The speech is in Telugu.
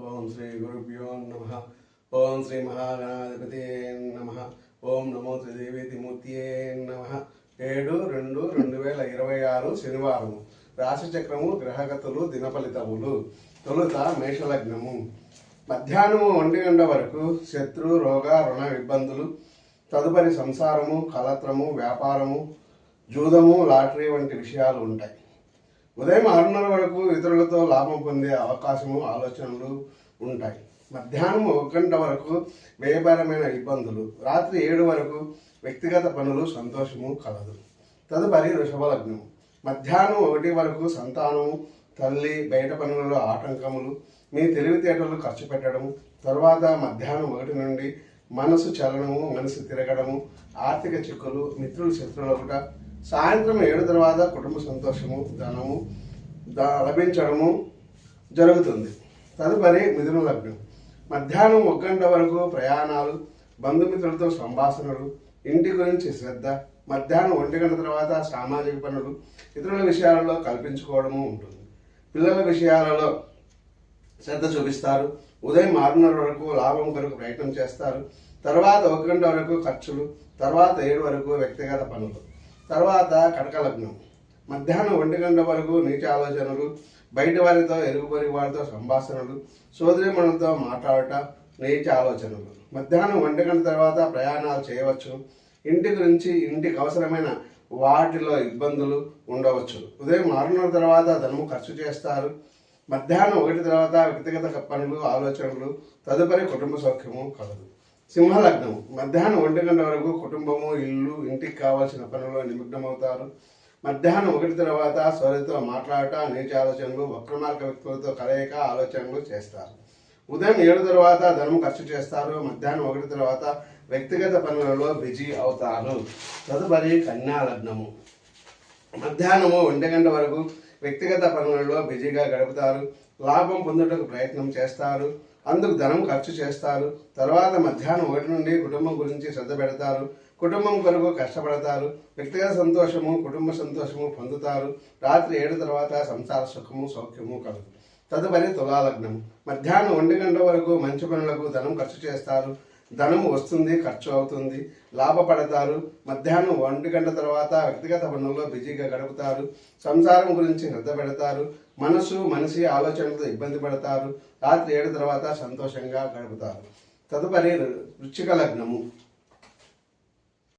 ఓం శ్రీ గురుభ్యో నమః. ఓం శ్రీ మహాగణాధిపతియే నమః. ఓం నమో త్రిదేవేతిమూర్తియే నమః. 7/2/2026 శనివారం. రాశి చక్రము, గ్రహగతులు, దినఫలితములు. తొలుత మేషలగ్నము. మధ్యాహ్నము 1 గంట వరకు శత్రు, రోగ, రుణ ఇబ్బందులు, తదుపరి సంసారము, కలత్రము, వ్యాపారము, జూదము, లాటరీ వంటి విషయాలు ఉంటాయి. ఉదయం 6:30 వరకు ఇతరులతో లాభం పొందే అవకాశము, ఆలోచనలు ఉంటాయి. మధ్యాహ్నం 1 గంట వరకు వ్యయపరమైన ఇబ్బందులు, రాత్రి 7 వరకు వ్యక్తిగత పనులు, సంతోషము కలదు. తదుపరి వృషభ లగ్నం. మధ్యాహ్నం 1 వరకు సంతానము, తల్లి, బయట పనులలో ఆటంకములు, మీ తెలివితేటలు ఖర్చు పెట్టడము. తరువాత మధ్యాహ్నం 1 నుండి మనసు చలనము, మనసు తిరగడము, ఆర్థిక చిక్కులు, మిత్రులు శత్రువులొకట. సాయంత్రం 7 తర్వాత కుటుంబ సంతోషము, ధనము లభించడము జరుగుతుంది. తదుపరి మిథున లగ్నం. మధ్యాహ్నం 1 గంట వరకు ప్రయాణాలు, బంధుమిత్రులతో సంభాషణలు, ఇంటి గురించి శ్రద్ధ. మధ్యాహ్నం 1 గంట తర్వాత సామాజిక పనులు, ఇతరుల విషయాలలో కల్పించుకోవడము ఉంటుంది. పిల్లల విషయాలలో శ్రద్ధ చూపిస్తారు. ఉదయం 6:30 వరకు లాభం కొరకు ప్రయత్నం చేస్తారు. తర్వాత 1 గంట వరకు ఖర్చులు, తర్వాత 7 వరకు వ్యక్తిగత పనులు. తర్వాత కటక లగ్నం. మధ్యాహ్నం 1 గంట వరకు నీచ ఆలోచనలు, బయట వారితో, ఎరుగు పొరుగు వారితో సంభాషణలు, సోదరిమణులతో మాట్లాడట, నీచ ఆలోచనలు. మధ్యాహ్నం 1 గంట తర్వాత ప్రయాణాలు చేయవచ్చు. ఇంటి గురించి, ఇంటికి అవసరమైన వాటిలో ఇబ్బందులు ఉండవచ్చు. ఉదయం 6:30 తర్వాత ధనము ఖర్చు చేస్తారు. మధ్యాహ్నం 1 తర్వాత వ్యక్తిగత పనులు, ఆలోచనలు, తదుపరి కుటుంబ సౌఖ్యము కలదు. సింహలగ్నం. మధ్యాహ్నం 1 గంట వరకు కుటుంబము, ఇల్లు, ఇంటికి కావాల్సిన పనుల్లో నిమగ్నమవుతారు. మధ్యాహ్నం 1 తర్వాత సోదరితో మాట్లాడట, నీచ ఆలోచనలు, వక్రమార్గ వ్యక్తులతో కలయిక, ఆలోచనలు చేస్తారు. ఉదయం 7 తర్వాత ధనం ఖర్చు చేస్తారు. మధ్యాహ్నం 1 తర్వాత వ్యక్తిగత పనులలో బిజీ అవుతారు. తదుపరి కన్యా లగ్నము. మధ్యాహ్నము 1 గంట వరకు వ్యక్తిగత పనులలో బిజీగా గడుపుతారు. లాభం పొందుటకు ప్రయత్నం చేస్తారు. అందుకు ధనం ఖర్చు చేస్తారు. తర్వాత మధ్యాహ్నం 1 నుండి కుటుంబం గురించి శ్రద్ధ పెడతారు. కుటుంబం కొరకు కష్టపడతారు. వ్యక్తిగత సంతోషము, కుటుంబ సంతోషము పొందుతారు. రాత్రి 7 తర్వాత సంసార సుఖము, సౌఖ్యము కలదు. తదుపరి తులాలగ్నం. మధ్యాహ్నం 1 గంట వరకు మంచి పనులకు ధనం ఖర్చు చేస్తారు. ధనం వస్తుంది, ఖర్చు అవుతుంది, లాభపడతారు. మధ్యాహ్నం 1 గంట తర్వాత వ్యక్తిగత పనుల్లో బిజీగా గడుపుతారు. సంసారం గురించి శ్రద్ధ పెడతారు. మనిషి ఆలోచనలతో ఇబ్బంది పడతారు. రాత్రి 7 తర్వాత సంతోషంగా గడుపుతారు. తదుపరి వృశ్చిక లగ్నము.